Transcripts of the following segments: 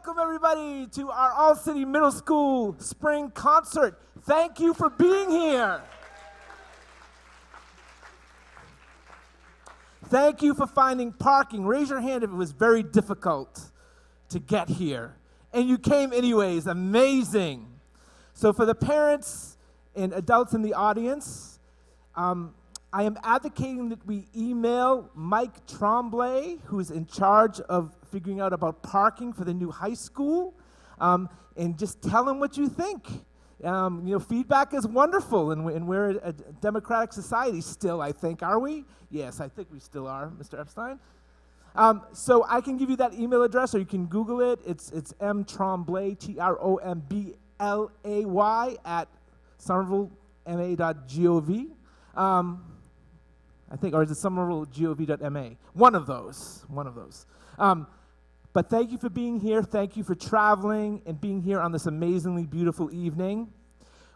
Welcome everybody to our All-City Middle School Spring Concert. Thank you for being here. Thank you for finding parking. Raise your hand if it was very difficult to get here. And you came anyways, amazing. So for the parents and adults in the audience, I am advocating that we email Mike Tremblay, who's in charge of figuring out about parking for the new high school, and just tell him what you think. Feedback is wonderful, and we're a democratic society still, I think. Are we? Yes, I think we still are, Mr. Epstein. So I can give you that email address, or you can Google it. It's mtromblay, Tromblay, at somervillema.gov. I think, or is it somerville.gov.ma? One of those. But thank you for being here. Thank you for traveling and being here on this amazingly beautiful evening.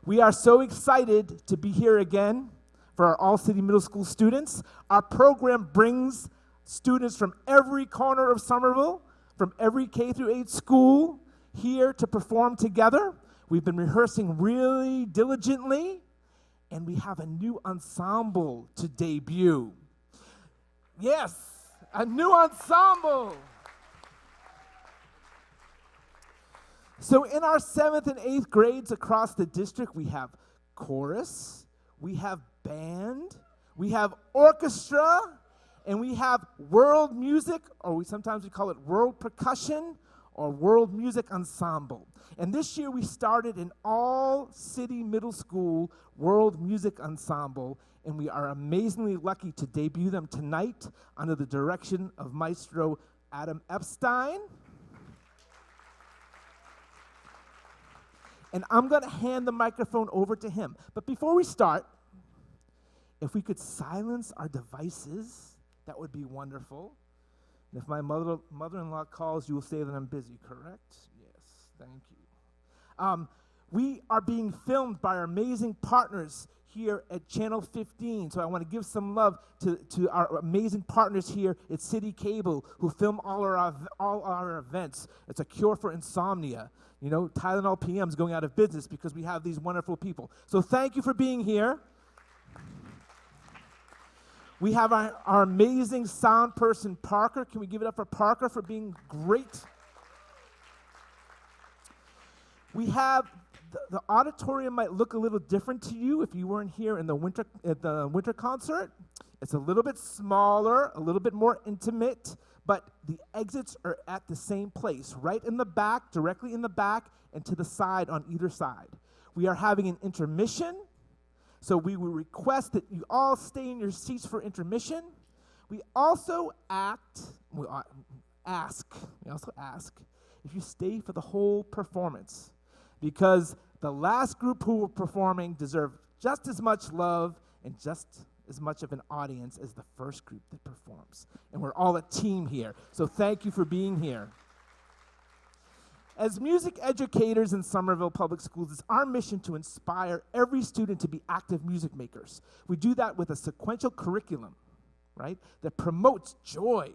We are so excited to be here again for our All-City Middle School students. Our program brings students from every corner of Somerville, from every K through 8 school, here to perform together. We've been rehearsing really diligently, and we have a new ensemble to debut. Yes, a new ensemble. So in our 7th and 8th grades across the district, we have chorus, we have band, we have orchestra, and we have world music, or sometimes we call it world percussion, or world music ensemble. And this year we started an all-city middle school world music ensemble, and we are amazingly lucky to debut them tonight under the direction of Maestro Adam Epstein. And I'm going to hand the microphone over to him. But before we start, if we could silence our devices, that would be wonderful. And if my mother-in-law calls, you will say that I'm busy, correct? Yes, thank you. We are being filmed by our amazing partners here at Channel 15. So I want to give some love to our amazing partners here at City Cable who film all our events. It's a cure for insomnia. You know, Tylenol PM is going out of business because we have these wonderful people. So thank you for being here. We have our amazing sound person, Parker. Can we give it up for Parker for being great? We have, the auditorium might look a little different to you if you weren't here in the winter concert. It's a little bit smaller, a little bit more intimate, but the exits are at the same place, right in the back, directly in the back, and to the side on either side. We are having an intermission, so we will request that you all stay in your seats for intermission. We also ask if you stay for the whole performance, because the last group who were performing deserve just as much love and just as much of an audience as the first group that performs. And we're all a team here, so thank you for being here. As music educators in Somerville Public Schools, it's our mission to inspire every student to be active music makers. We do that with a sequential curriculum, right, that promotes joy,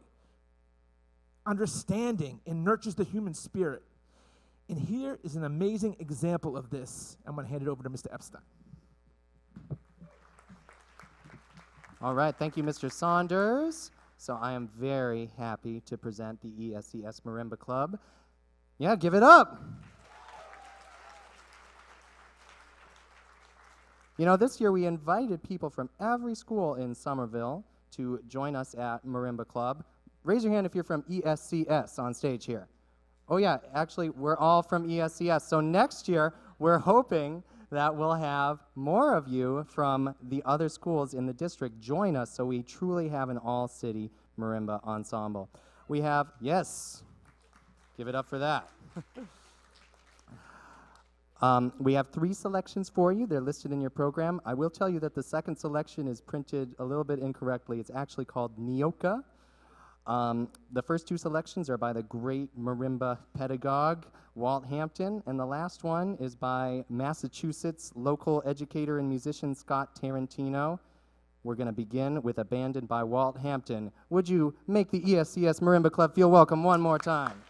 understanding, and nurtures the human spirit. And here is an amazing example of this. I'm going to hand it over to Mr. Epstein. All right, thank you, Mr. Saunders. So I am very happy to present the ESCS Marimba Club. Yeah, give it up. You know, this year we invited people from every school in Somerville to join us at Marimba Club. Raise your hand if you're from ESCS on stage here. Oh yeah, actually, we're all from ESCS. So next year, we're hoping that we'll have more of you from the other schools in the district join us, so we truly have an all-city marimba ensemble. We have, yes, give it up for that. We have 3 selections for you. They're listed in your program. I will tell you that the second selection is printed a little bit incorrectly. It's actually called Nyoka. The first 2 selections are by the great marimba pedagogue, Walt Hampton, and the last one is by Massachusetts local educator and musician Scott Tarantino. We're going to begin with Abandoned by Walt Hampton. Would you make the ESCS Marimba Club feel welcome one more time?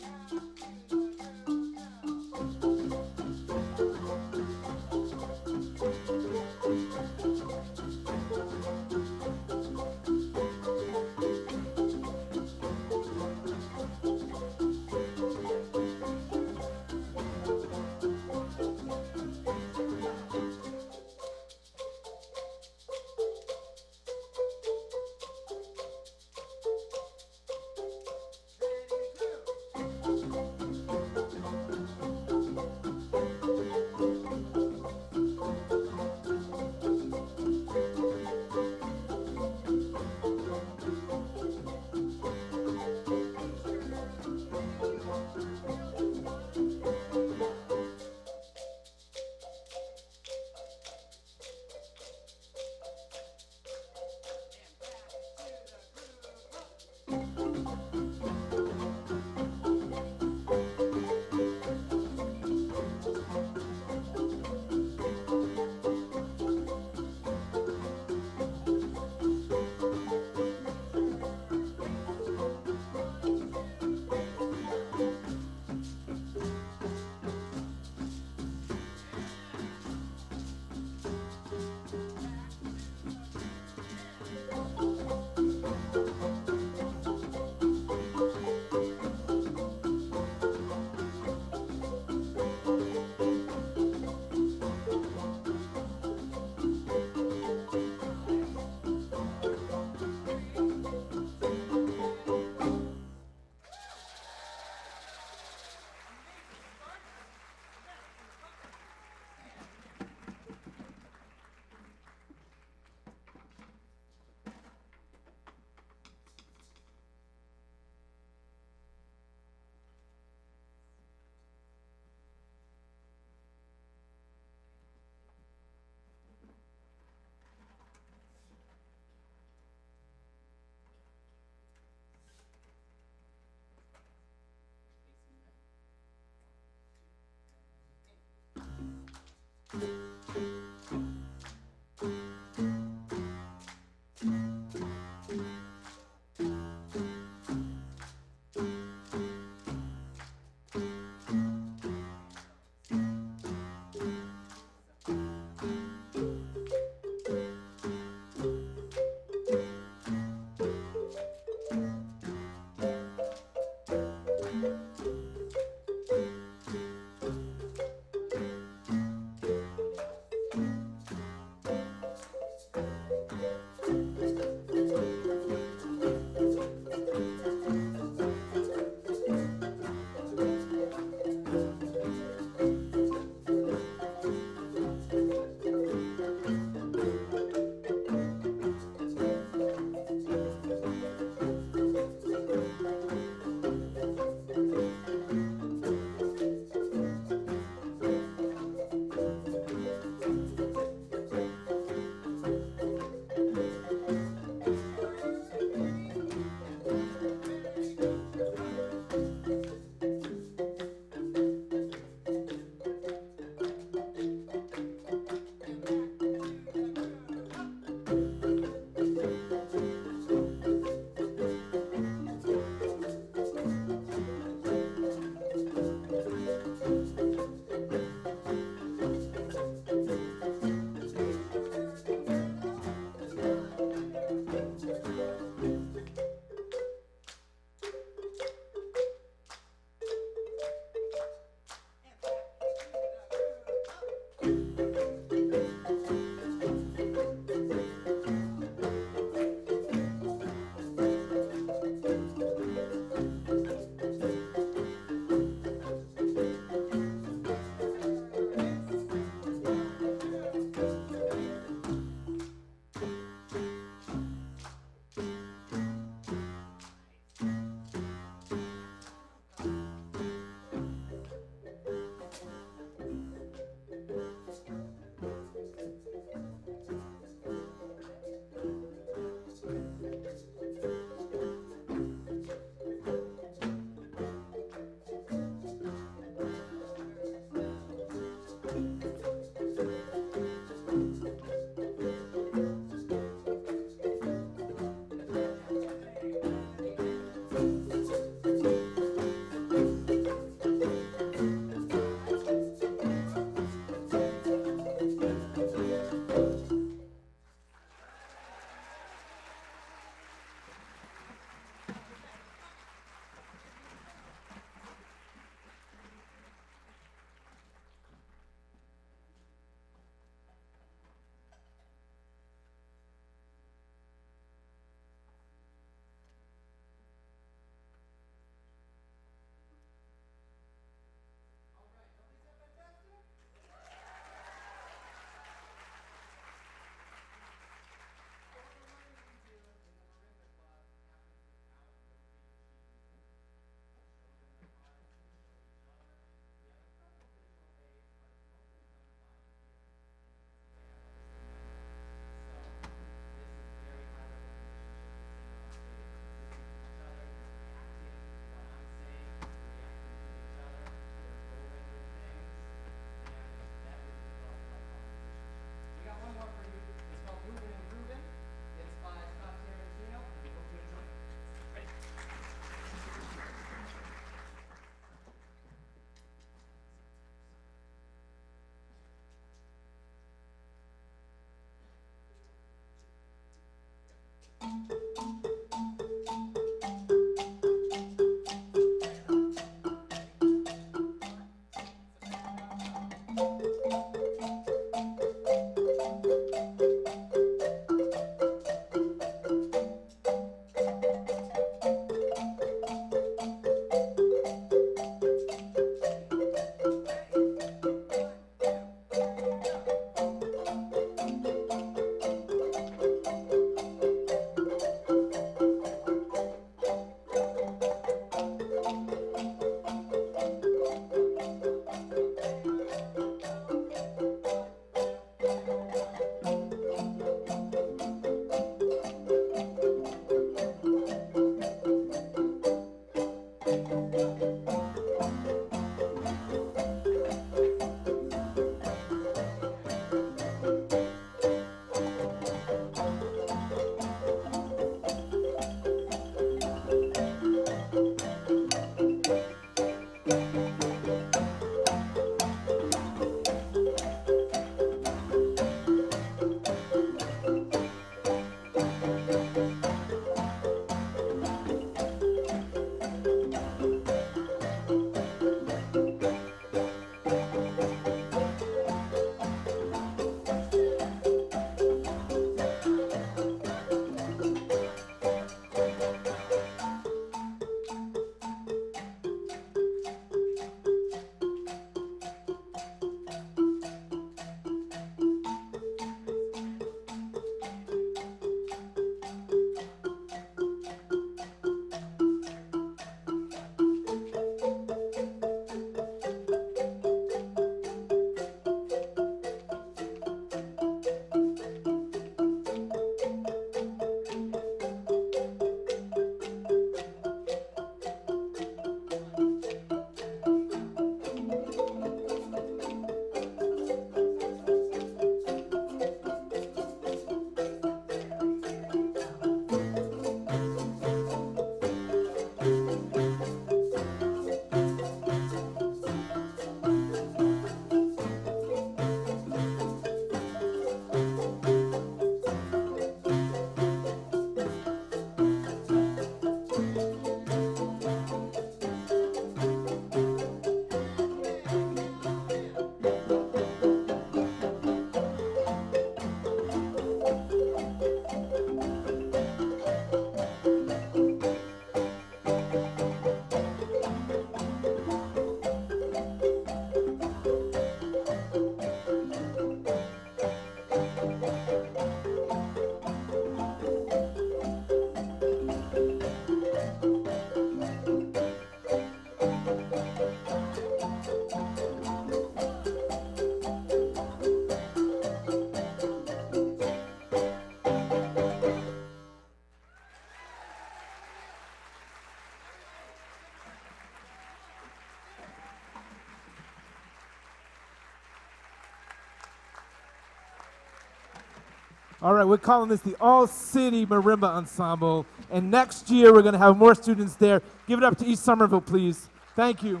All right, we're calling this the All-City Marimba Ensemble, and next year we're going to have more students there. Give it up to East Somerville, please. Thank you.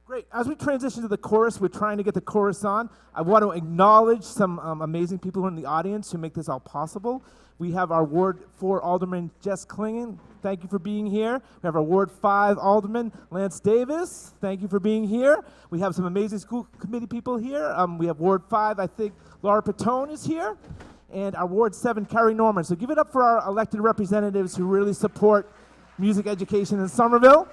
Great. As we transition to the chorus, we're trying to get the chorus on. I want to acknowledge some amazing people in the audience who make this all possible. We have our Ward 4 Alderman, Jess Klingen. Thank you for being here. We have our Ward 5 Alderman, Lance Davis. Thank you for being here. We have some amazing school committee people here. We have Ward 5, I think Laura Patone is here. And our Ward 7, Carrie Norman. So give it up for our elected representatives who really support music education in Somerville.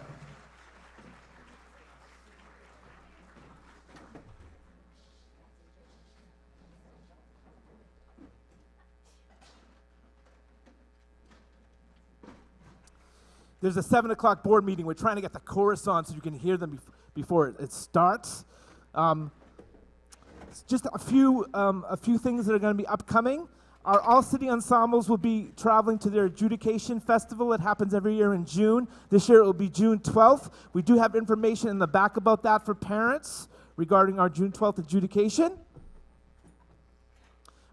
There's a 7 o'clock board meeting. We're trying to get the chorus on so you can hear them before it starts. Just a few things that are going to be upcoming. Our all-city ensembles will be traveling to their adjudication festival. It happens every year in June. This year it will be June 12th. We do have information in the back about that for parents regarding our June 12th adjudication.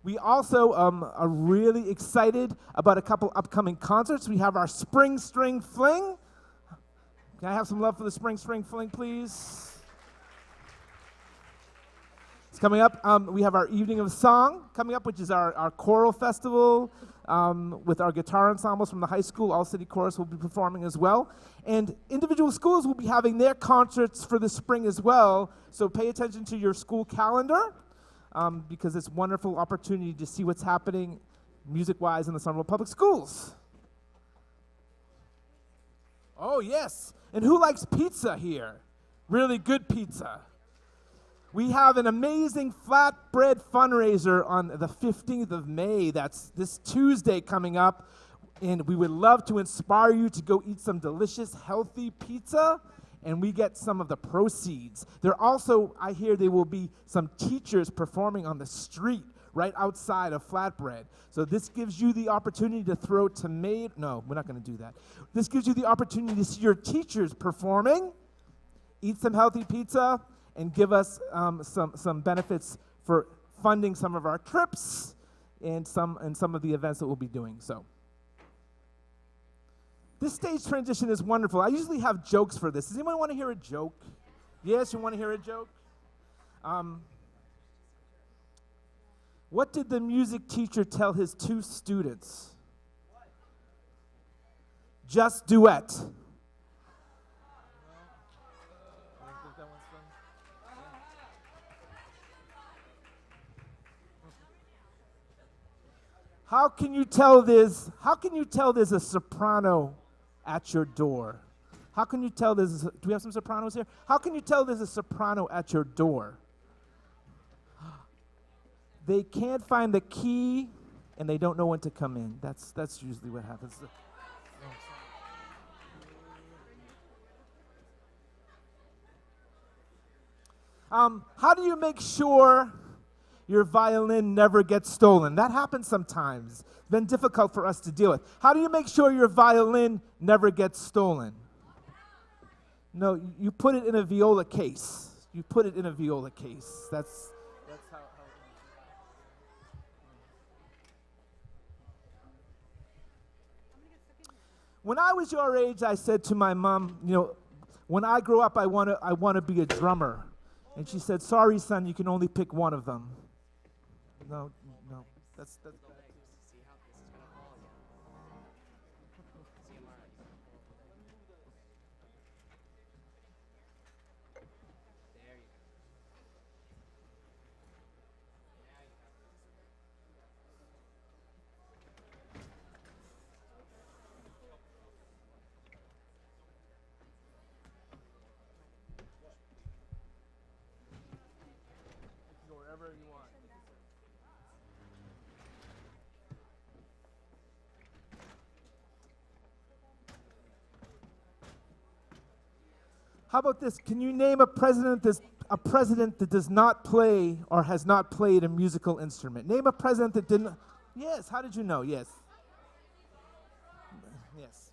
We also are really excited about a couple upcoming concerts. We have our Spring String Fling. Can I have some love for the Spring String Fling, please? It's coming up. We have our Evening of Song coming up, which is our choral festival with our guitar ensembles from the high school. All City Chorus will be performing as well. And individual schools will be having their concerts for the spring as well. So pay attention to your school calendar. Because it's a wonderful opportunity to see what's happening music-wise in the Somerville Public Schools. Oh, yes. And who likes pizza here? Really good pizza. We have an amazing flatbread fundraiser on the 15th of May. That's this Tuesday coming up. And we would love to inspire you to go eat some delicious, healthy pizza. And we get some of the proceeds. There also, I hear there will be some teachers performing on the street right outside of Flatbread. So this gives you the opportunity to throw tomato. No, we're not going to do that. This gives you the opportunity to see your teachers performing, eat some healthy pizza, and give us some benefits for funding some of our trips and some of the events that we'll be doing. So. This stage transition is wonderful. I usually have jokes for this. Does anyone want to hear a joke? Yes, you want to hear a joke? What did the music teacher tell his 2 students? Just duet. How can you tell there's a soprano at your door? How can you tell do we have some sopranos here? How can you tell there's a soprano at your door? They can't find the key and they don't know when to come in. That's usually what happens. How do you make sure your violin never gets stolen? That happens sometimes. It's been difficult for us to deal with. How do you make sure your violin never gets stolen? No, you put it in a viola case. You put it in a viola case. That's how. When I was your age, I said to my mom, when I grow up, I want to be a drummer. And she said, "Sorry, son, you can only pick one of them." No, that's bad. Go wherever you want. How about this? Can you name a president that does not play or has not played a musical instrument? Name a president that didn't. Yes. How did you know? Yes. Yes.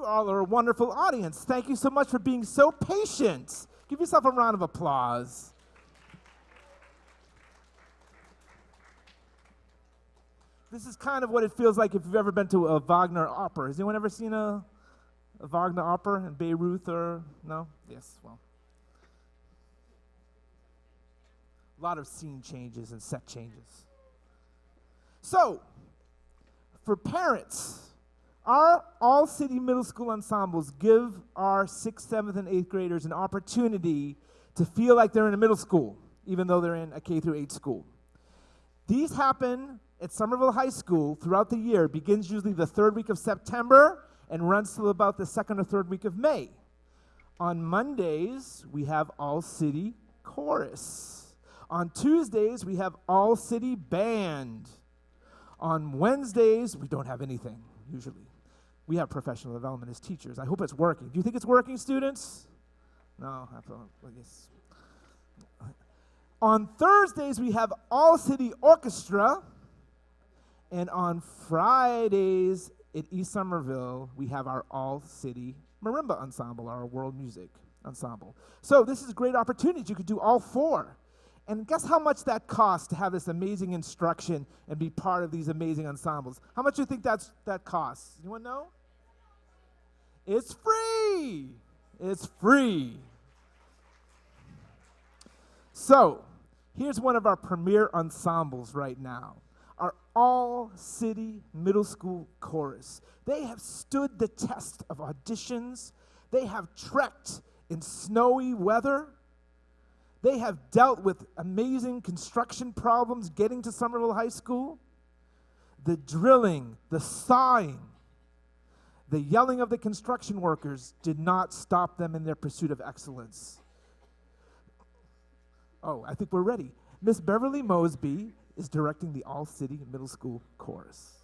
You all are a wonderful audience. Thank you so much for being so patient. Give yourself a round of applause. This is kind of what it feels like if you've ever been to a Wagner opera. Has anyone ever seen a Wagner opera in Beirut or no? Yes, well. A lot of scene changes and set changes. So, for parents, our all-city middle school ensembles give our 6th, 7th, and 8th graders an opportunity to feel like they're in a middle school, even though they're in a K through 8 school. These happen at Somerville High School throughout the year. It begins usually the 3rd week of September and runs till about the 2nd or 3rd week of May. On Mondays, we have all-city chorus. On Tuesdays, we have all-city band. On Wednesdays, we don't have anything, usually. We have professional development as teachers. I hope it's working. Do you think it's working, students? No, I guess. On Thursdays, we have all-city orchestra. And on Fridays at East Somerville, we have our all-city marimba ensemble, our world music ensemble. So this is a great opportunity. You could do all 4. And guess how much that costs to have this amazing instruction and be part of these amazing ensembles? How much do you think that costs? Anyone know? It's free. It's free. So here's one of our premier ensembles right now. Our all-city middle school chorus. They have stood the test of auditions. They have trekked in snowy weather. They have dealt with amazing construction problems getting to Somerville High School. The drilling, the sawing, the yelling of the construction workers did not stop them in their pursuit of excellence. Oh, I think we're ready. Miss Beverly Mosby is directing the all-city middle school chorus.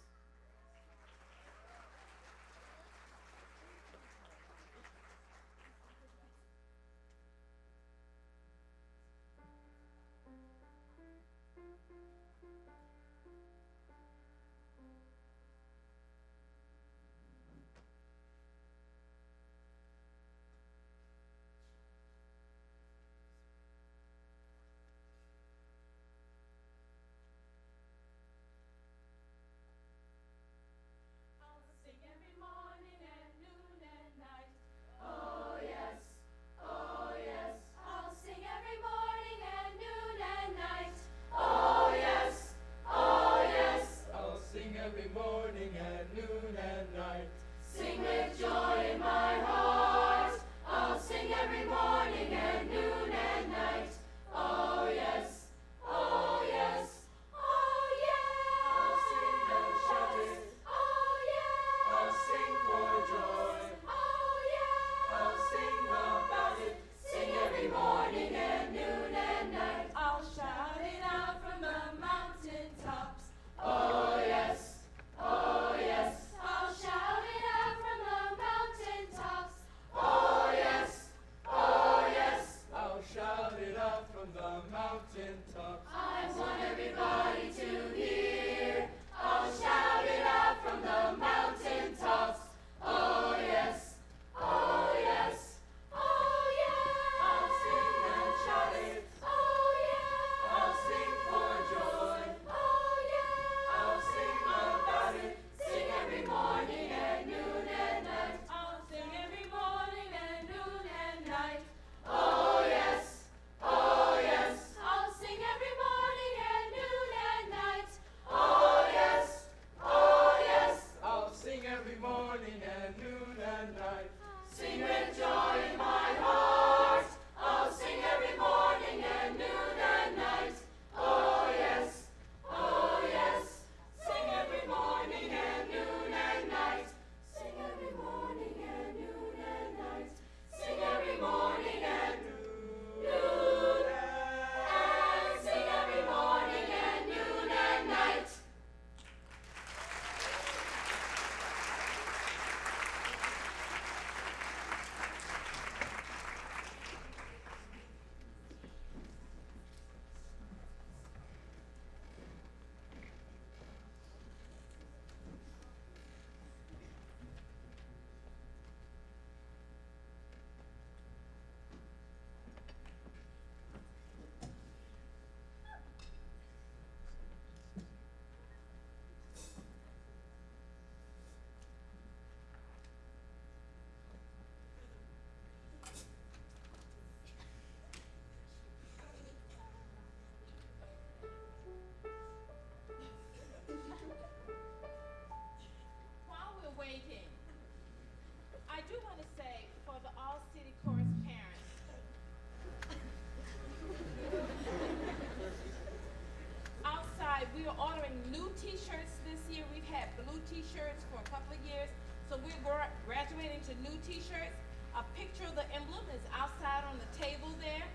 T-shirts for a couple of years. So we're graduating to new T-shirts. A picture of the emblem is outside on the table there.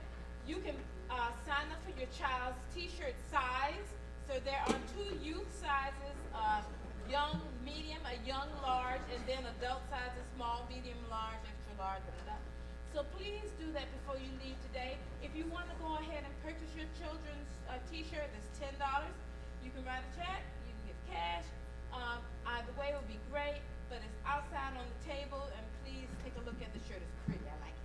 You can sign up for your child's T-shirt size. So there are 2 youth sizes, young, medium, a young, large, and then adult sizes, small, medium, large, extra large, blah, blah, blah. So please do that before you leave today. If you want to go ahead and purchase your children's T-shirt, it's $10. You can write a check, you can give cash. Either way would be great, but it's outside on the table, and please take a look at the shirt. It's pretty, I like it.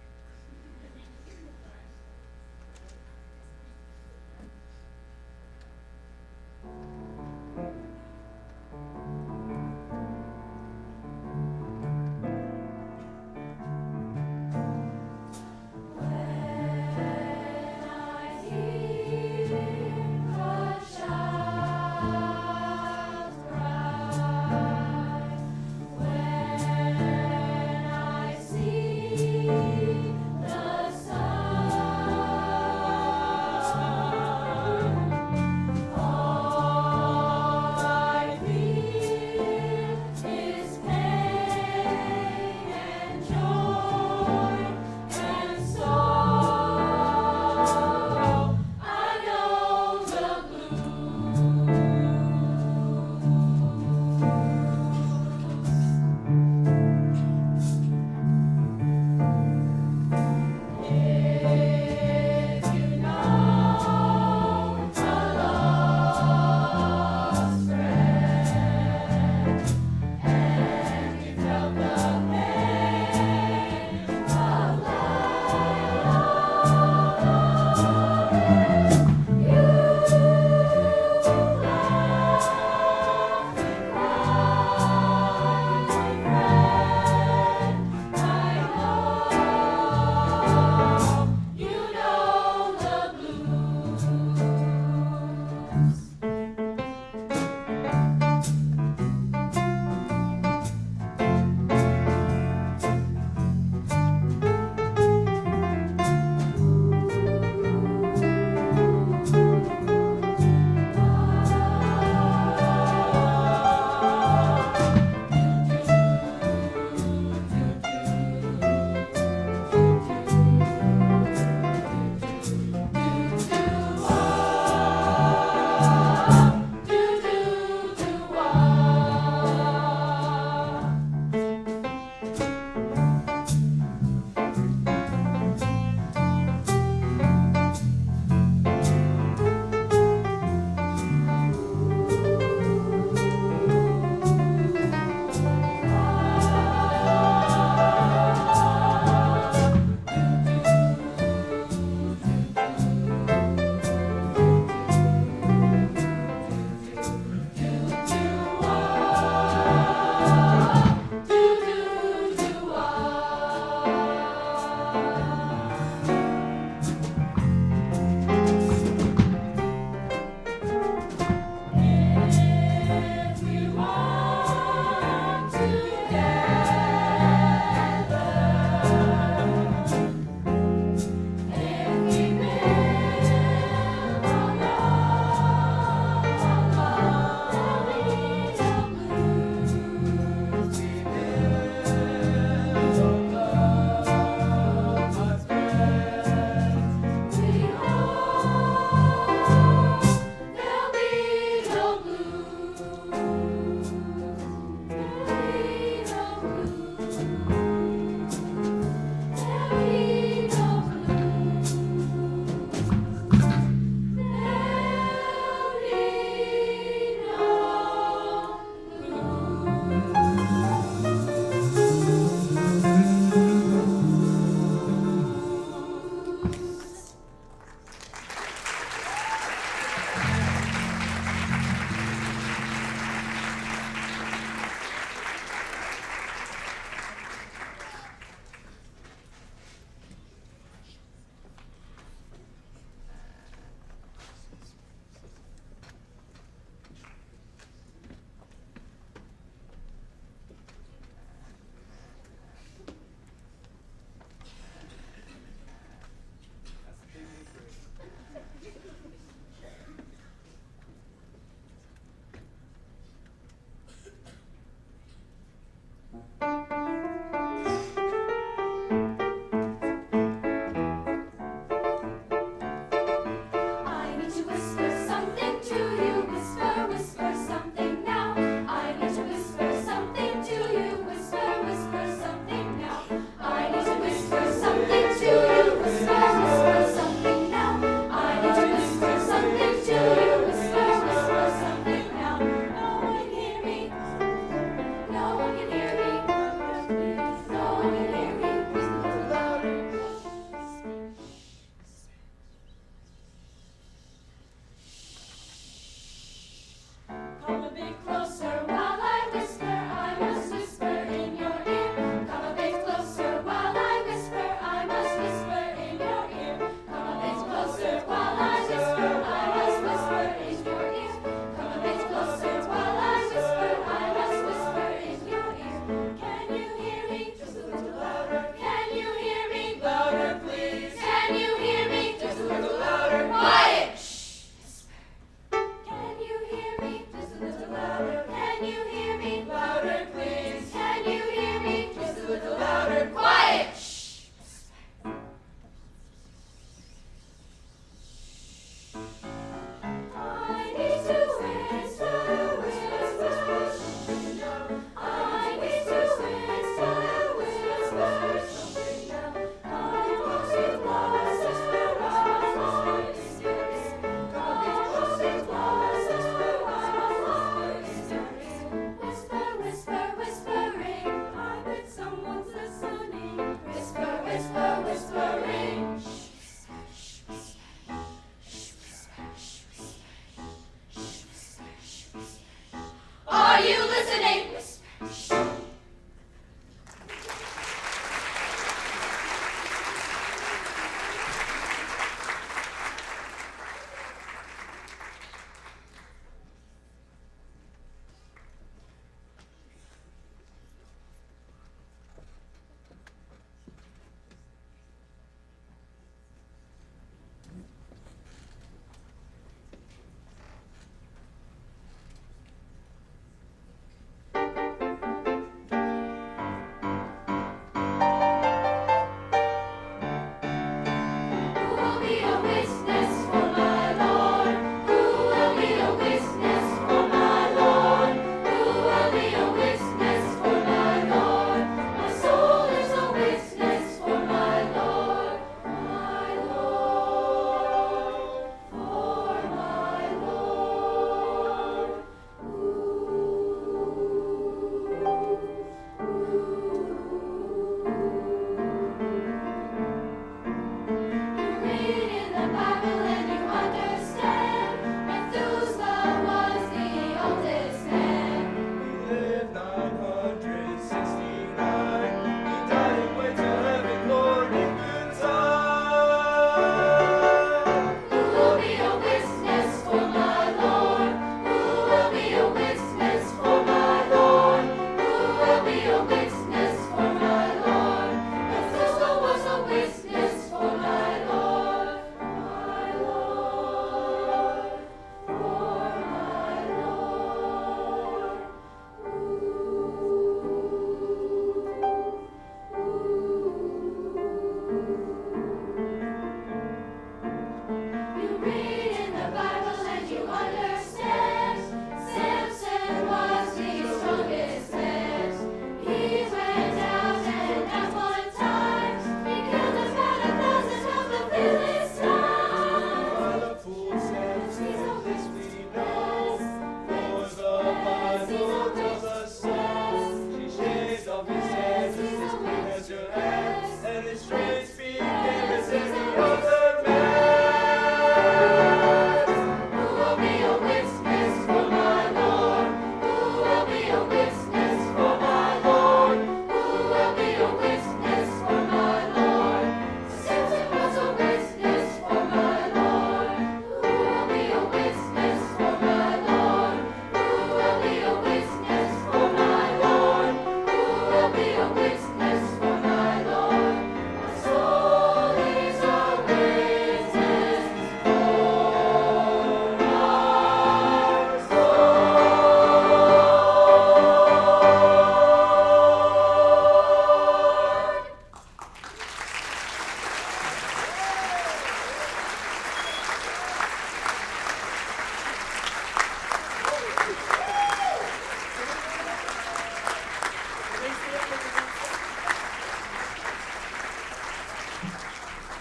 When I hear a child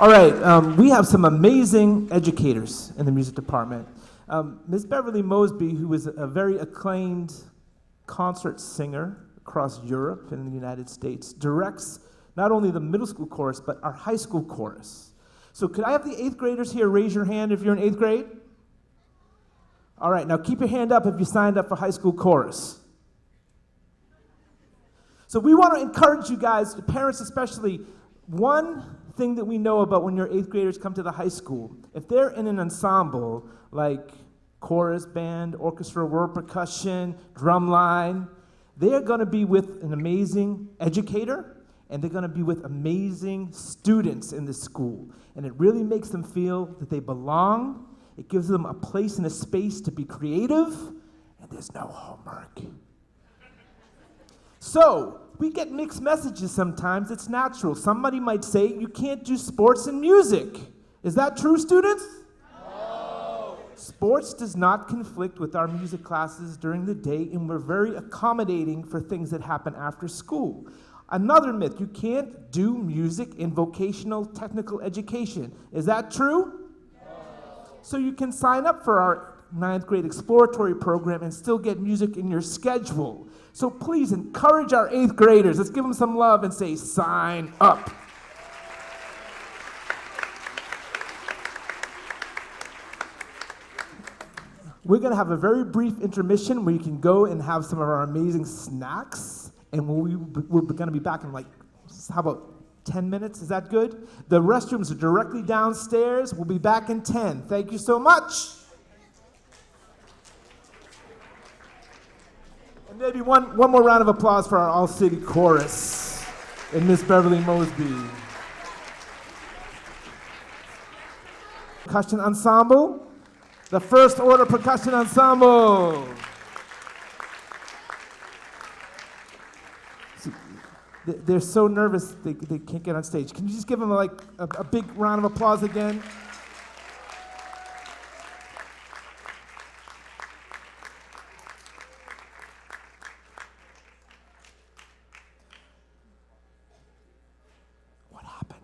All right, we have some amazing educators in the music department. Ms. Beverly Mosby, who is a very acclaimed concert singer across Europe and the United States, directs not only the middle school chorus, but our high school chorus. So could I have the 8th graders here raise your hand if you're in 8th grade? All right, now keep your hand up if you signed up for high school chorus. So we want to encourage you guys, the parents especially, one thing that we know about when your 8th graders come to the high school, if they're in an ensemble like chorus, band, orchestra, word percussion, drumline, they're going to be with an amazing educator, and they're going to be with amazing students in the school. And it really makes them feel that they belong. It gives them a place and a space to be creative, and there's no homework. So, we get mixed messages sometimes. It's natural. Somebody might say, you can't do sports and music. Is that true, students? No. Sports does not conflict with our music classes during the day, and we're very accommodating for things that happen after school. Another myth, you can't do music in vocational technical education. Is that true? No. So you can sign up for our 9th grade exploratory program and still get music in your schedule. So please encourage our 8th graders. Let's give them some love and say, sign up. We're going to have a very brief intermission where you can go and have some of our amazing snacks. And we're going to be back in how about 10 minutes? Is that good? The restrooms are directly downstairs. We'll be back in 10. Thank you so much. And maybe one more round of applause for our all-city chorus and Miss Beverly Mosby. Percussion Ensemble, the First Order Percussion Ensemble. They're so nervous they can't get on stage. Can you just give them a big round of applause again? What happened?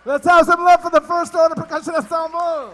Let's have some love for the First Order Percussion Ensemble.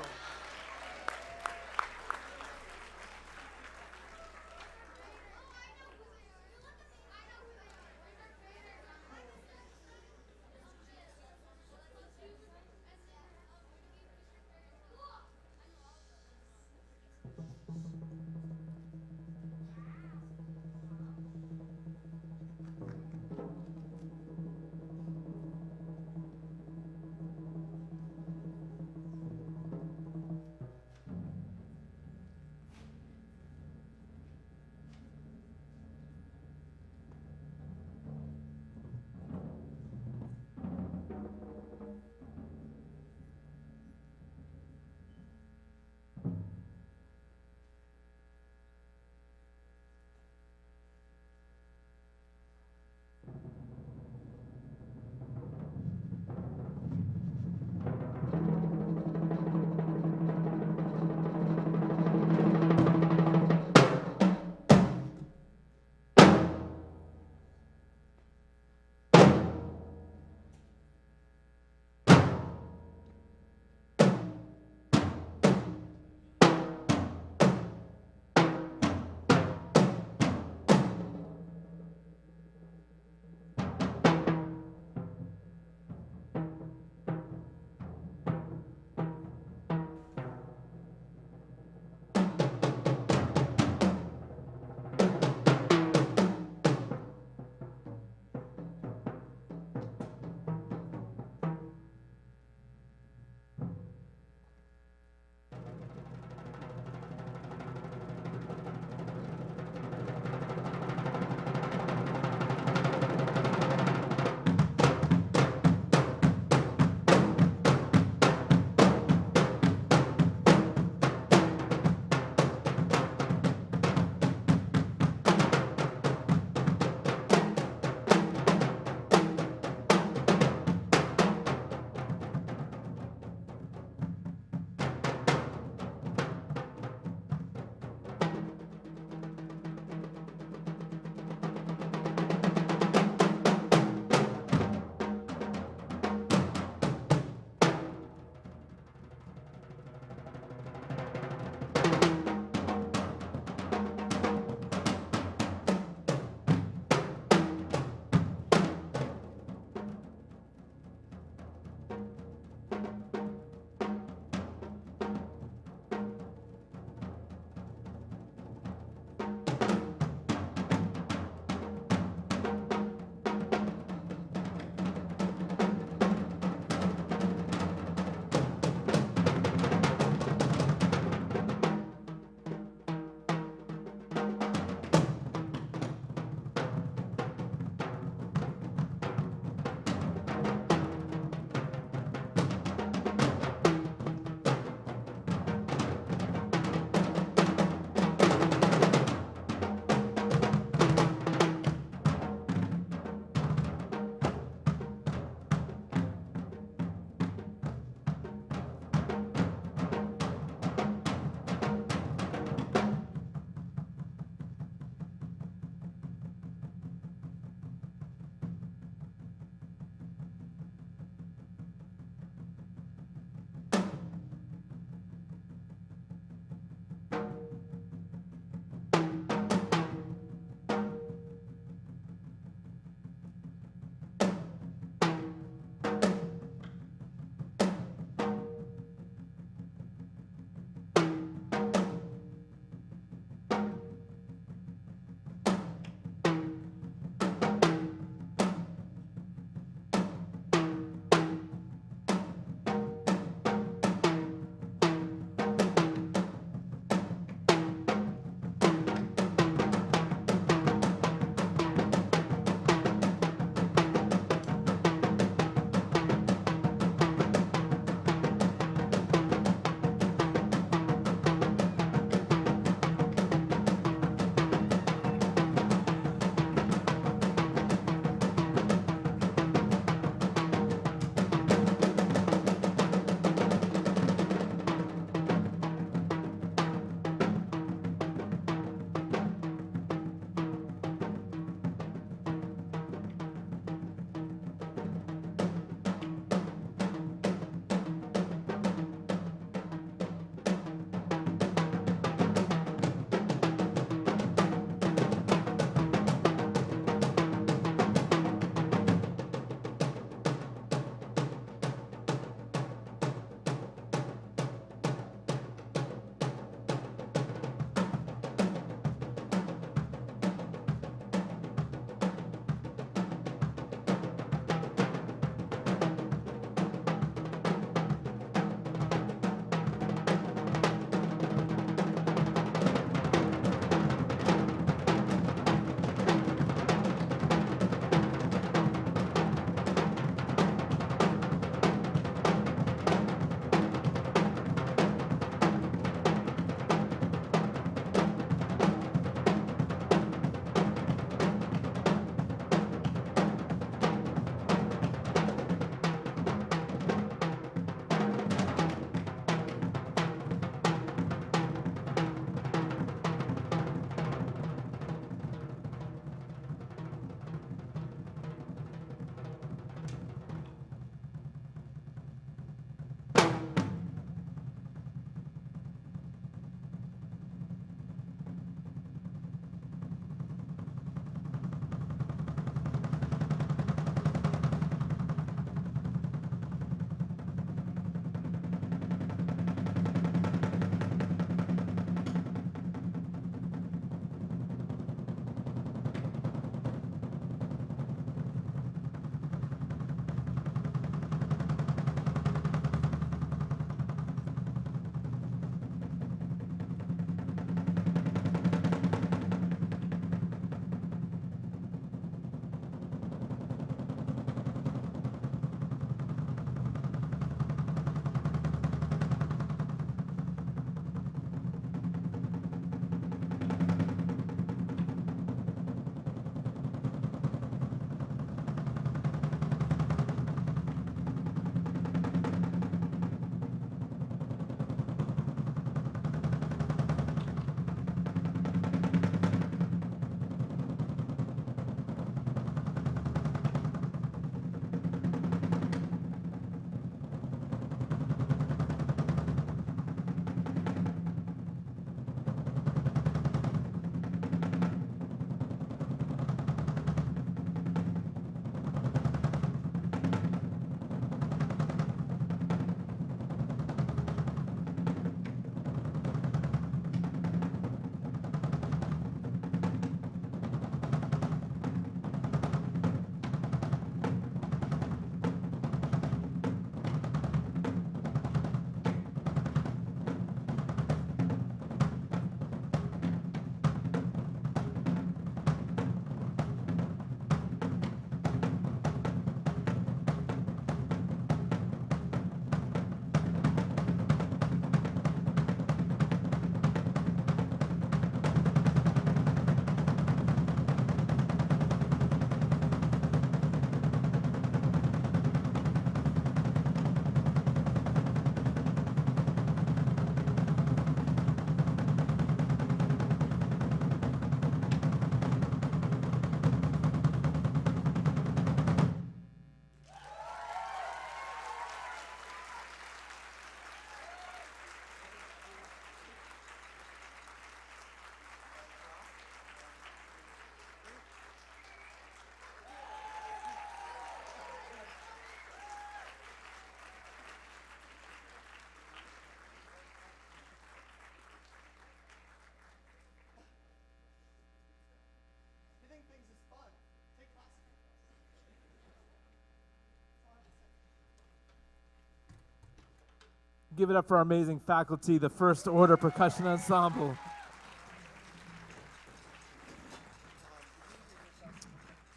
give it up for our amazing faculty, the First Order Percussion Ensemble.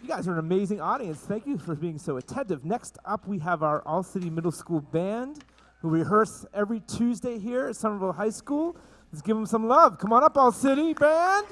You guys are an amazing audience. Thank you for being so attentive. Next up, we have our All-City Middle School Band, who rehearse every Tuesday here at Somerville High School. Let's give them some love. Come on up, All-City Band.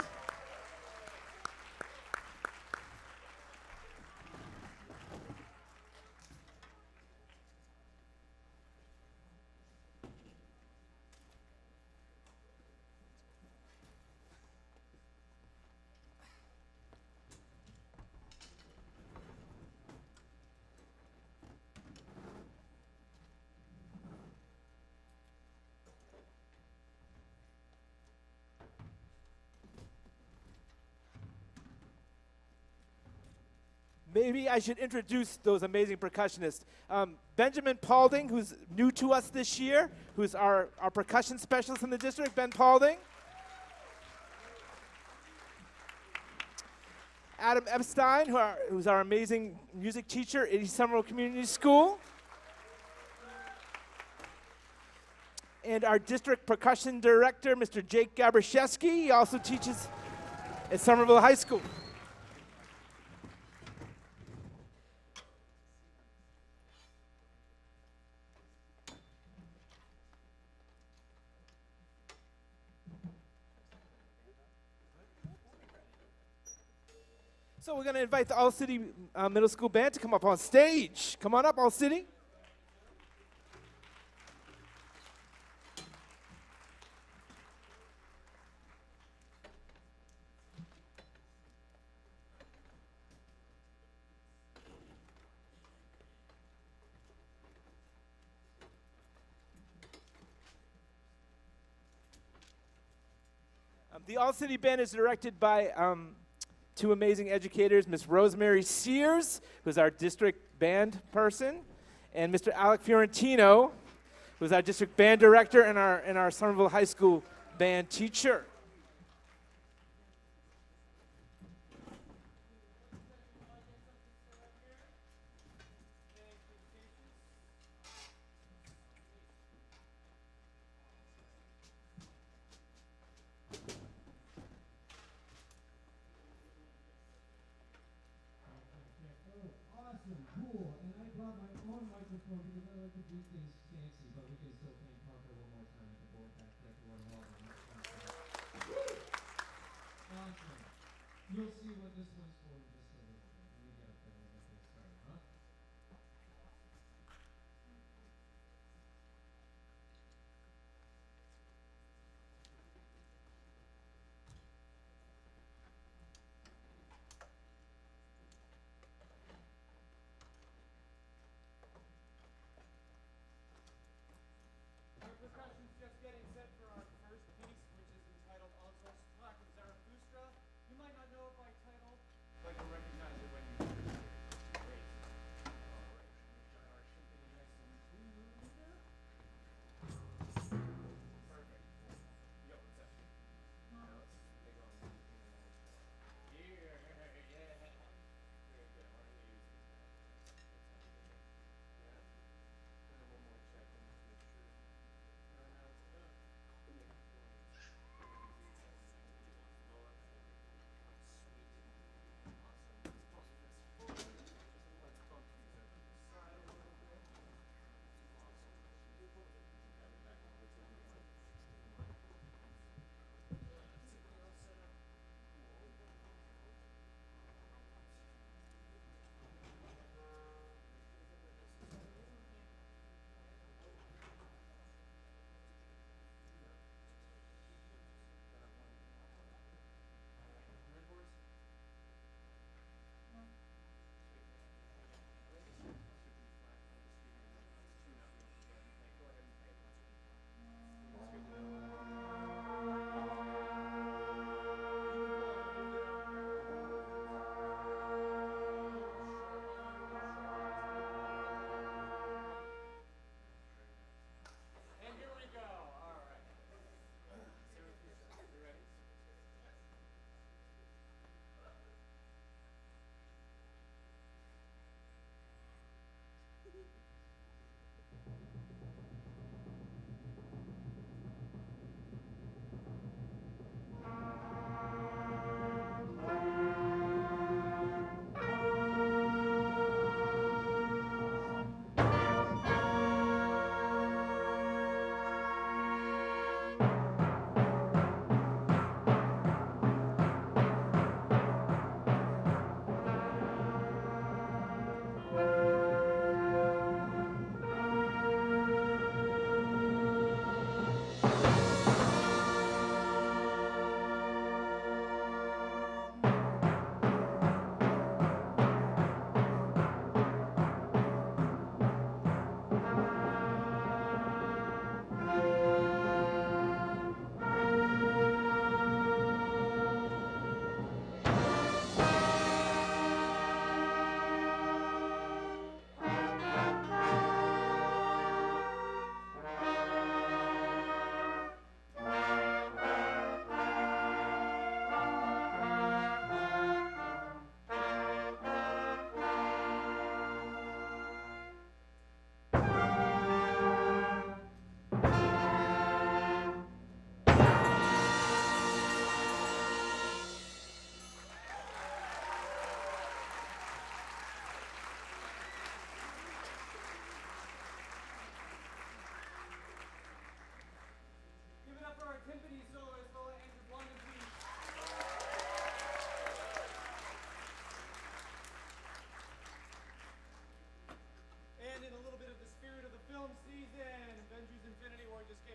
Maybe I should introduce those amazing percussionists. Benjamin Paulding, who's new to us this year, who's our percussion specialist in the district, Ben Paulding. Adam Epstein, who's our amazing music teacher at East Somerville Community School. And our district percussion director, Mr. Jake Gabraszewski. He also teaches at Somerville High School. So we're going to invite the All-City Middle School Band to come up on stage. Come on up, All-City. The All-City Band is directed by two amazing educators, Miss Rosemary Sears, who's our district band person, and Mr. Alec Fiorentino, who's our district band director and our Somerville High School band teacher. Cool, and I brought my own microphone because I like to do things fancy, but we can still thank Parker one more time at the board back there for one more. Awesome. You'll see what this one's for in just a little bit. Let me get up there and get this started, huh? Percussion's just getting set for our first piece, which is entitled Alto Zarathustra. You might not know it by title, but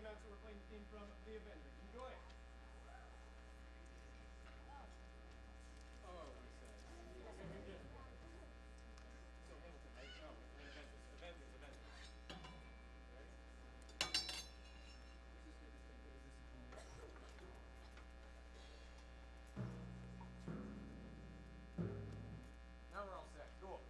announced that we're playing the theme from The Avengers. Enjoy. Oh, we said. So Hamilton, right? No, Avengers. Avengers. Avengers. Ready? Now we're all set. Cool.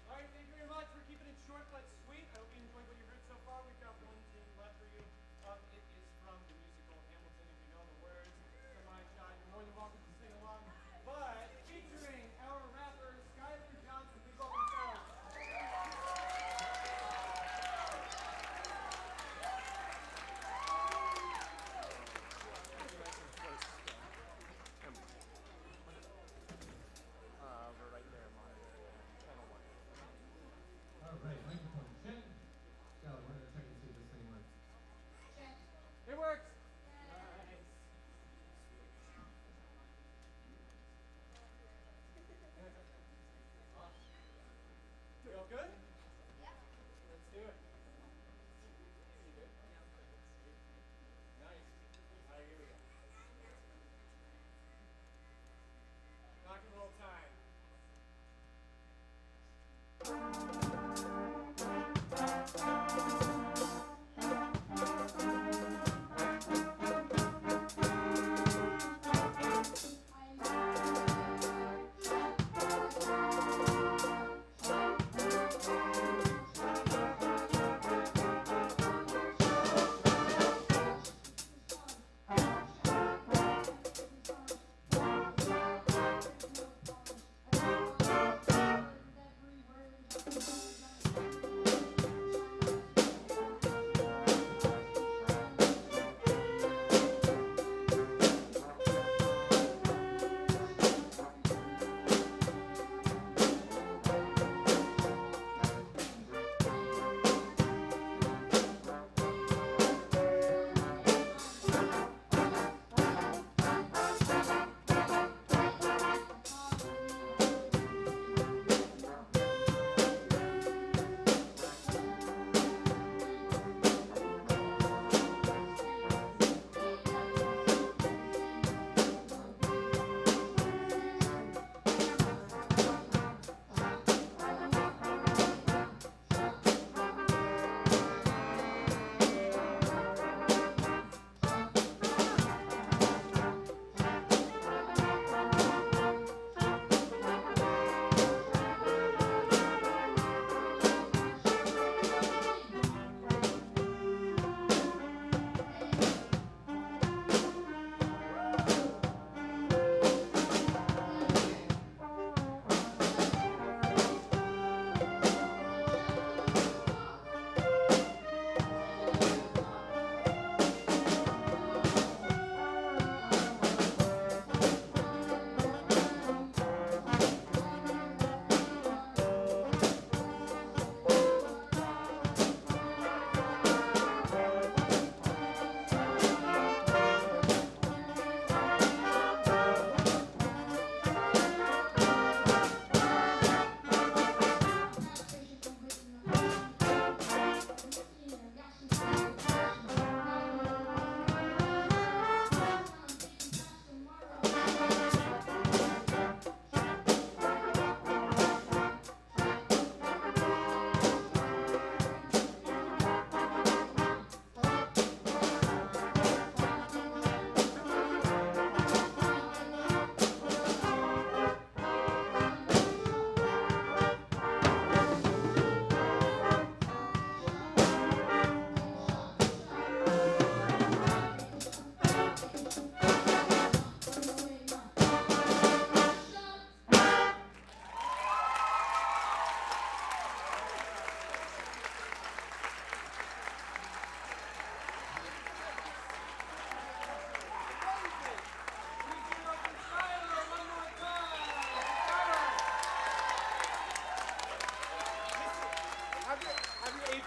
All right, thank you very much. We're keeping it short but sweet. I hope you enjoyed what you heard so far. We've got one thing left for you. It is from the musical Hamilton. If you know the words, to my shot, you're more than welcome to sing along. But featuring our rapper Skylar Johnson, please welcome Skylar. We're right there, monitor, channel 1. All right, microphone check. Skylar, we're gonna check and see if this thing works. It works. You all good? Yeah. Let's do it. You good? Nice. All right, here we go. Rock and roll time.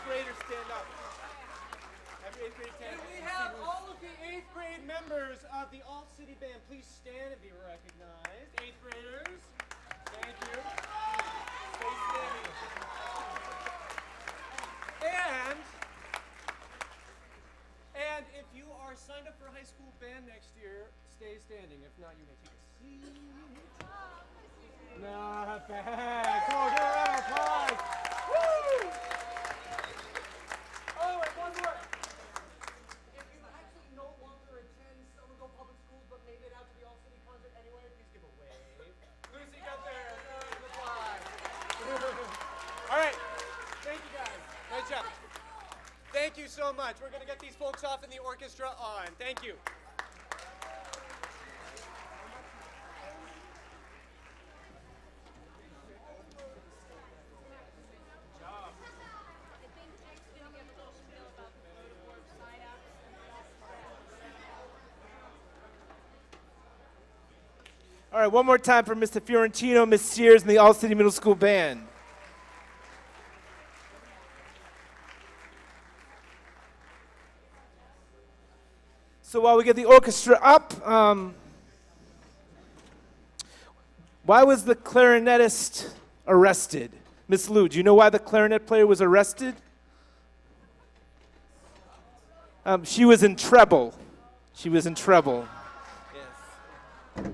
graders stand up. Have your 8th grade stand Can up. we have all of the 8th grade members of the All City Band please stand and be recognized? 8th graders, thank you. Stay standing. And if you are signed up for a high school band next year, stay standing. If not, you may take a seat. Not bad. Come on, give a round of applause. Woo! Oh, and one more. If you actually no longer attend Somerville Public Schools but made it out to the All City concert anyway, please give a wave. Lucy got there. Applause. All right. Thank you guys. Nice job. Thank you so much. We're going to get these folks off in the orchestra on. Thank you. All right, one more time for Mr. Fiorentino, Miss Sears, and the All City Middle School Band. So while we get the orchestra up, why was the clarinetist arrested? Miss Lou, do you know why the clarinet player was arrested? She was in treble. She was in treble. Yes.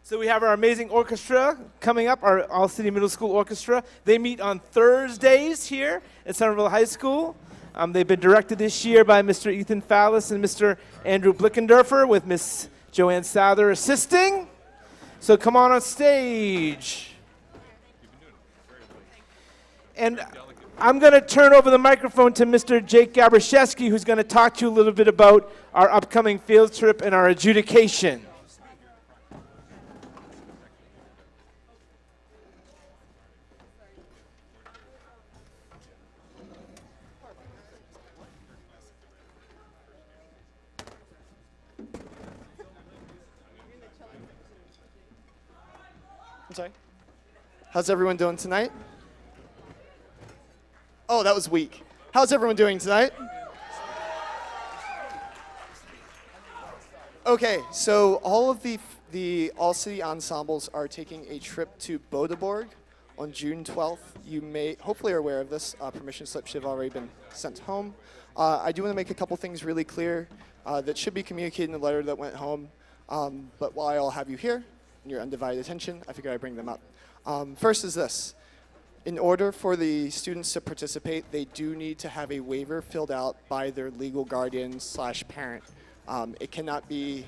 So we have our amazing orchestra coming up, our All City Middle School Orchestra. They meet on Thursdays here at Somerville High School. They've been directed this year by Mr. Ethan Fallis and Mr. Andrew Blickendorfer, with Miss Joanne Souther assisting. So come on stage. And I'm going to turn over the microphone to Mr. Jake Gabraszewski, who's going to talk to you a little bit about our upcoming field trip and our adjudication. I'm sorry. How's everyone doing tonight? Oh, that was weak. How's everyone doing tonight? Okay, so all of the all-city ensembles are taking a trip to Bodeborg on June 12th. You may hopefully are aware of this. Permission slip should have already been sent home. I do want to make a couple things really clear that should be communicated in the letter that went home. But while I'll have you here, in your undivided attention, I figure I'd bring them up. First is this. In order for the students to participate, they do need to have a waiver filled out by their legal guardian / parent. It cannot be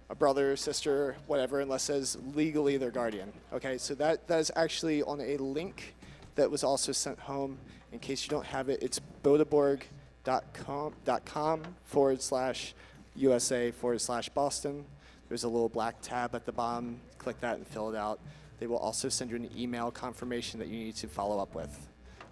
a brother, sister, whatever, unless it says legally their guardian. Okay, so that is actually on a link that was also sent home. In case you don't have it, it's bodeborg.com/USA/Boston. There's a little black tab at the bottom. Click that and fill it out. They will also send you an email confirmation that you need to follow up with.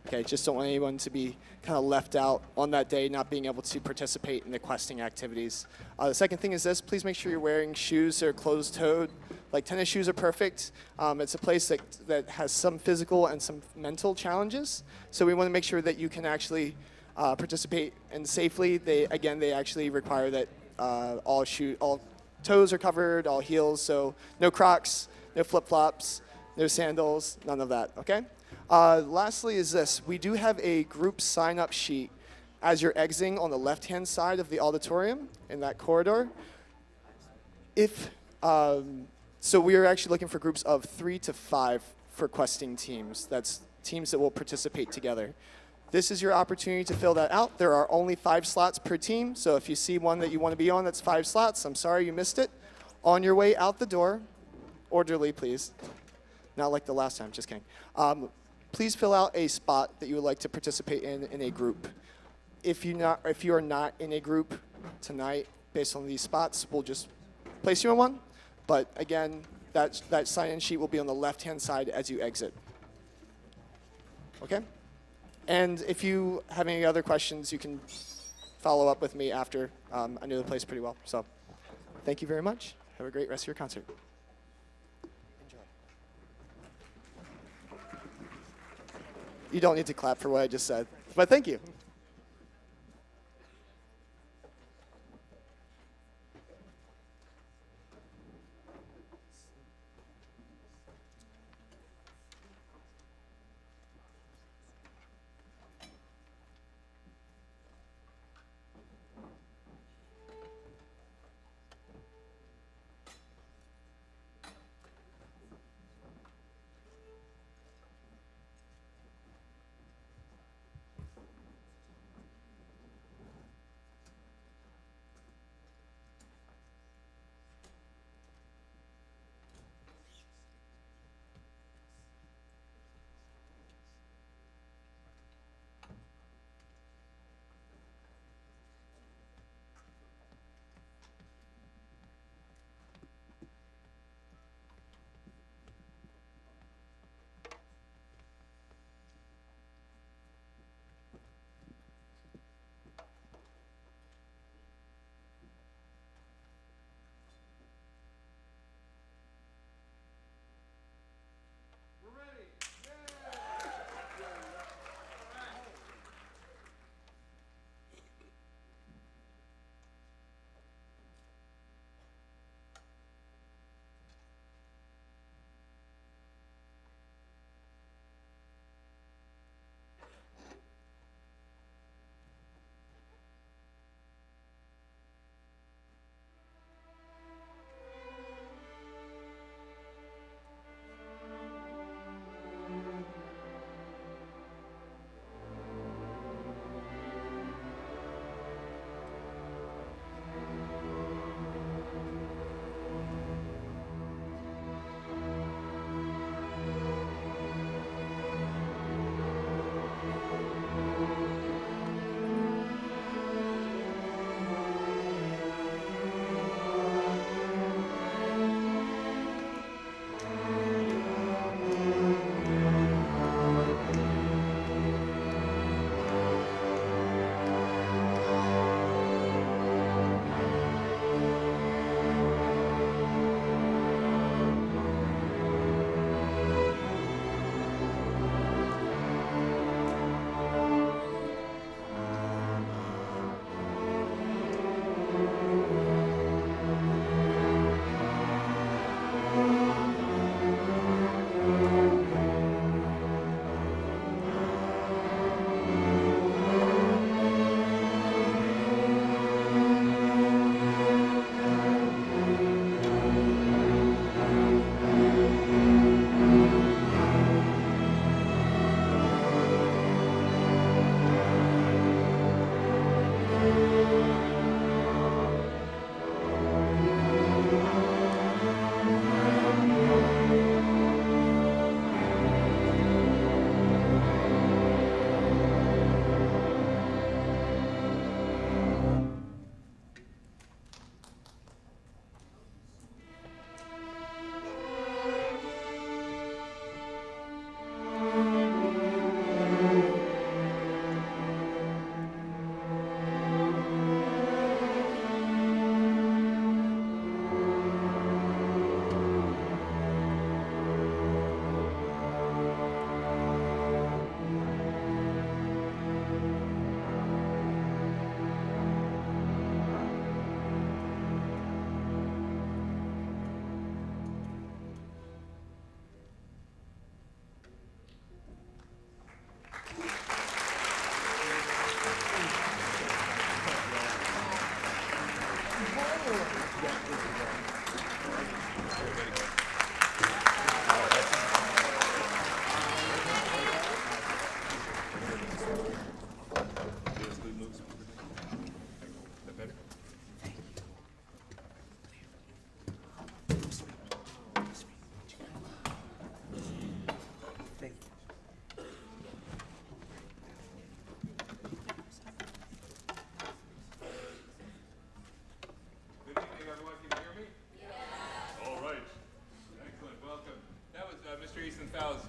Okay, just don't want anyone to be kind of left out on that day, not being able to participate in the questing activities. The second thing is this: please make sure you're wearing shoes that are closed-toed. Like tennis shoes are perfect. It's a place that has some physical and some mental challenges. So we want to make sure that you can actually participate and safely. They actually require that all toes are covered, all heels, so no Crocs, no flip-flops, no sandals, none of that, okay? Lastly is this. We do have a group sign-up sheet as you're exiting on the left-hand side of the auditorium in that corridor. So we are actually looking for groups of 3 to 5 for questing teams. That's teams that will participate together. This is your opportunity to fill that out. There are only 5 slots per team, so if you see one that you want to be on that's 5 slots, I'm sorry you missed it. On your way out the door, orderly please, not like the last time, just kidding. Please fill out a spot that you would like to participate in a group. If you are not in a group tonight, based on these spots, we'll just place you in one. But again, that sign-in sheet will be on the left-hand side as you exit. Okay? And if you have any other questions, you can follow up with me after. I know the place pretty well. So Thank you very much. Have a great rest of your concert. Enjoy. You don't need to clap for what I just said, but thank you.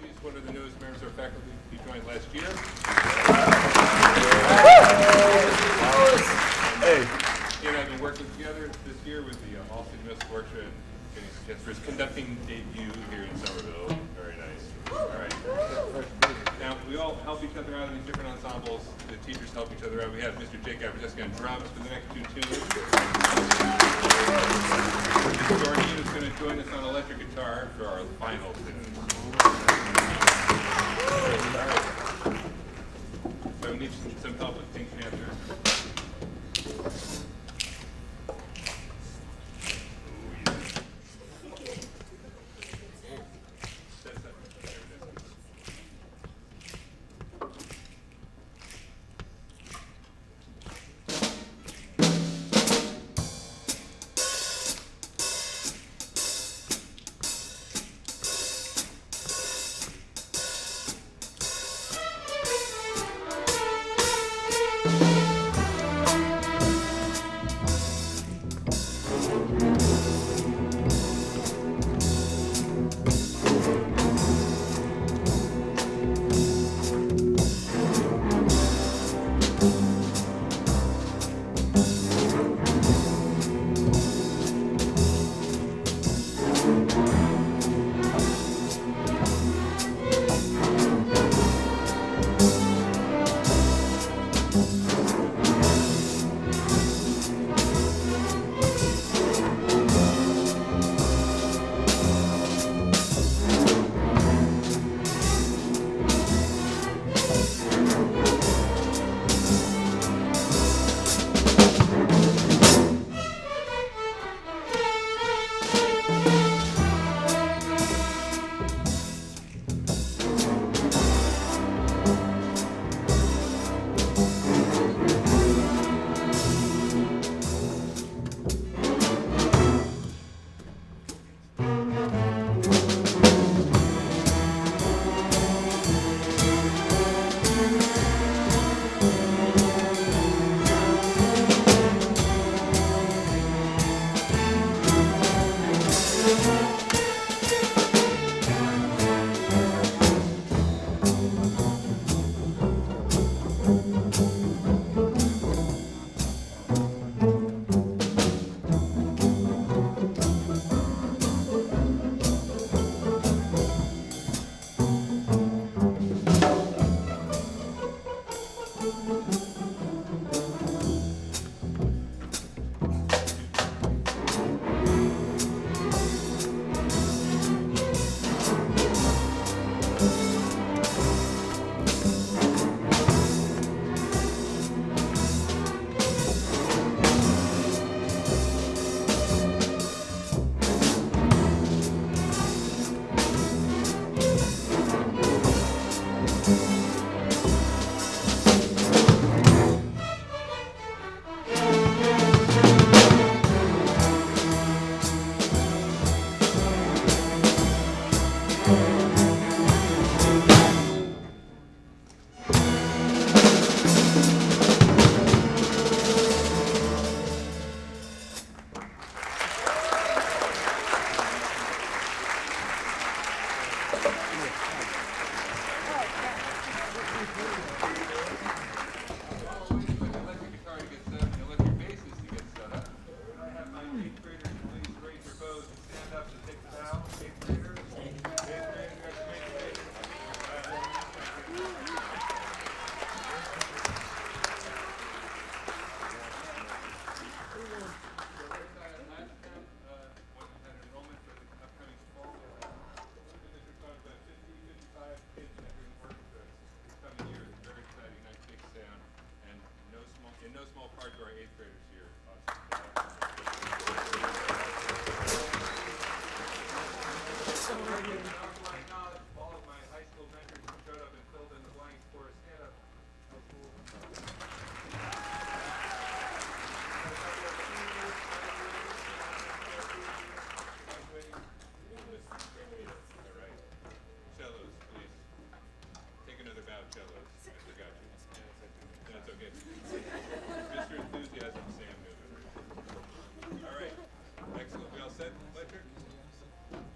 He's one of the newest members of our faculty. He joined last year. Hey. He and I have been working together here this year with the All-City Music Orchestra and getting a chance for his conducting debut here in Somerville. Very nice. All right. Now, we all help each other out in these different ensembles. The teachers help each other out. We have Mr. Jake Abrazeski on drums for the next 2 tunes. Mr. Jordan is going to join us on electric guitar for our final tune. So we need some help with Pink Panther.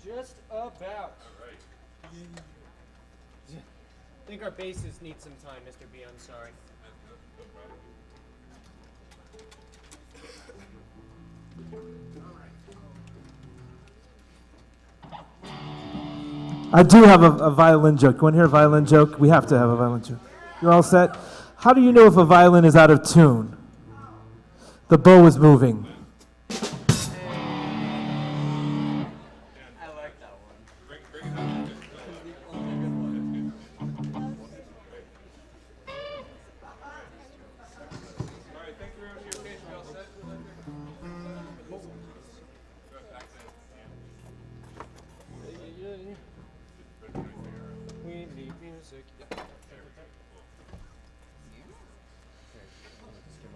Just about. All right. I think our basses need some time, Mr. B. I'm sorry. No problem. I do have a violin joke. You want to hear a violin joke? We have to have a violin joke. You're all set? How do you know if a violin is out of tune? The bow is moving.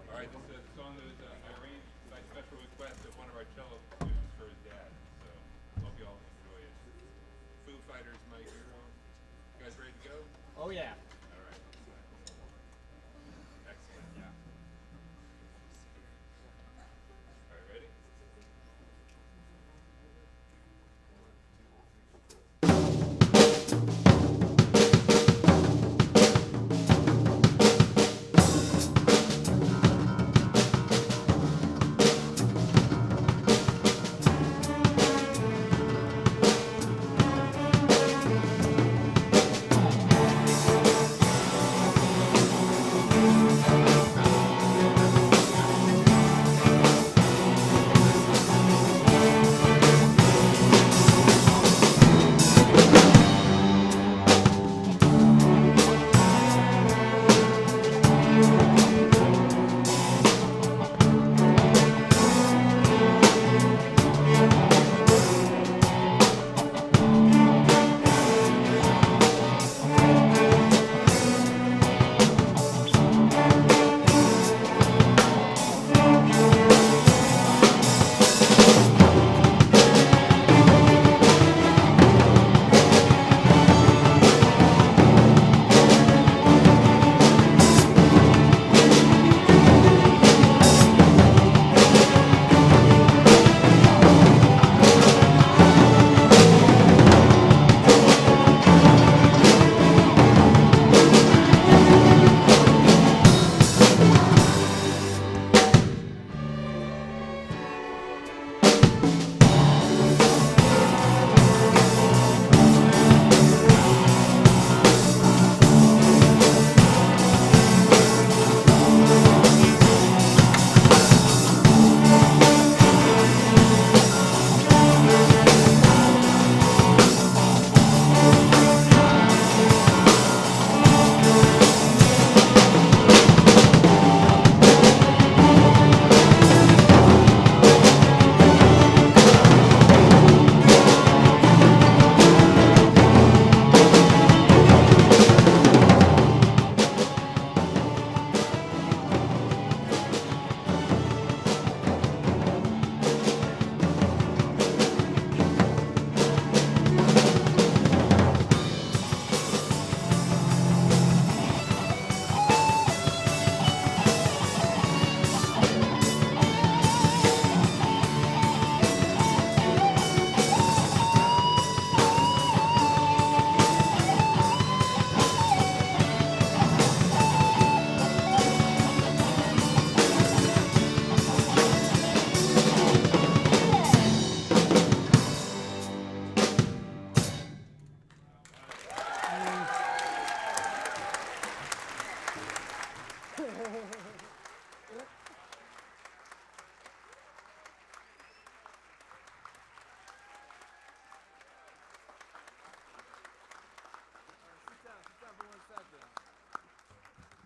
All right, this is a song that was arranged by special request of one of our cello students for his dad. So hope you all enjoy it. Foo Fighters, My Hero. You guys ready to go? Oh yeah. All right. Excellent. Yeah. All right, ready?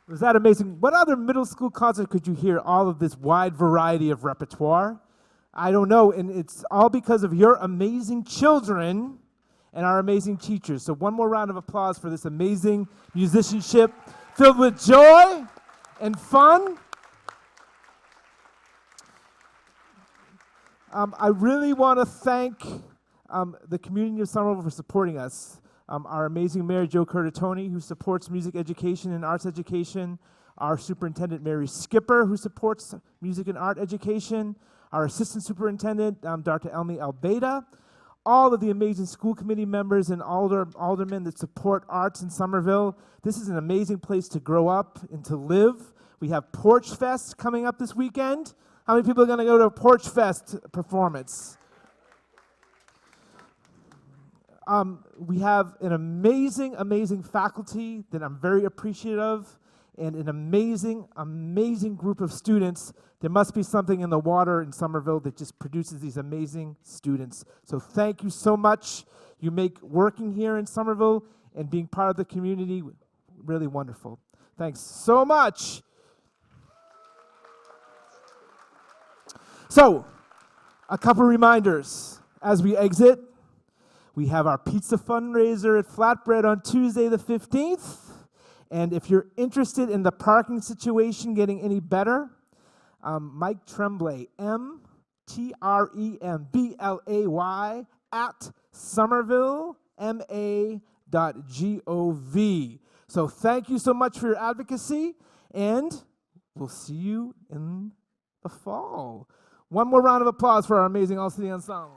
Was that amazing? What other middle school concert could you hear all of this wide variety of repertoire? I don't know, and it's all because of your amazing children and our amazing teachers. So one more round of applause for this amazing musicianship filled with joy and fun. I really want to thank the community of Somerville for supporting us. Our amazing Mayor, Joe Curtatone, who supports music education and arts education. Our Superintendent, Mary Skipper, who supports music and art education. Our Assistant Superintendent, Dr. Elmi Albeda. All of the amazing school committee members and aldermen that support arts in Somerville. This is an amazing place to grow up and to live. We have Porch Fest coming up this weekend. How many people are going to go to a Porch Fest performance? We have an amazing, amazing faculty that I'm very appreciative of, and an amazing, amazing group of students. There must be something in the water in Somerville that just produces these amazing students. So thank you so much. You make working here in Somerville and being part of the community really wonderful. Thanks so much. So, a couple reminders as we exit. We have our pizza fundraiser at Flatbread on Tuesday the 15th. And if you're interested in the parking situation getting any better, Mike Tremblay, MTREMBLAY at somervillema.gov. So thank you so much for your advocacy, and we'll see you in the fall. One more round of applause for our amazing All-City Ensemble.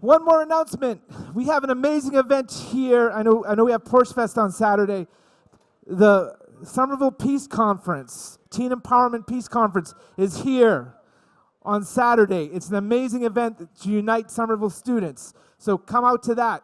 One more announcement. We have an amazing event here. I know we have Porsche Fest on Saturday. The Somerville Peace Conference, Teen Empowerment Peace Conference, is here on Saturday. It's an amazing event to unite Somerville students. So come out to that.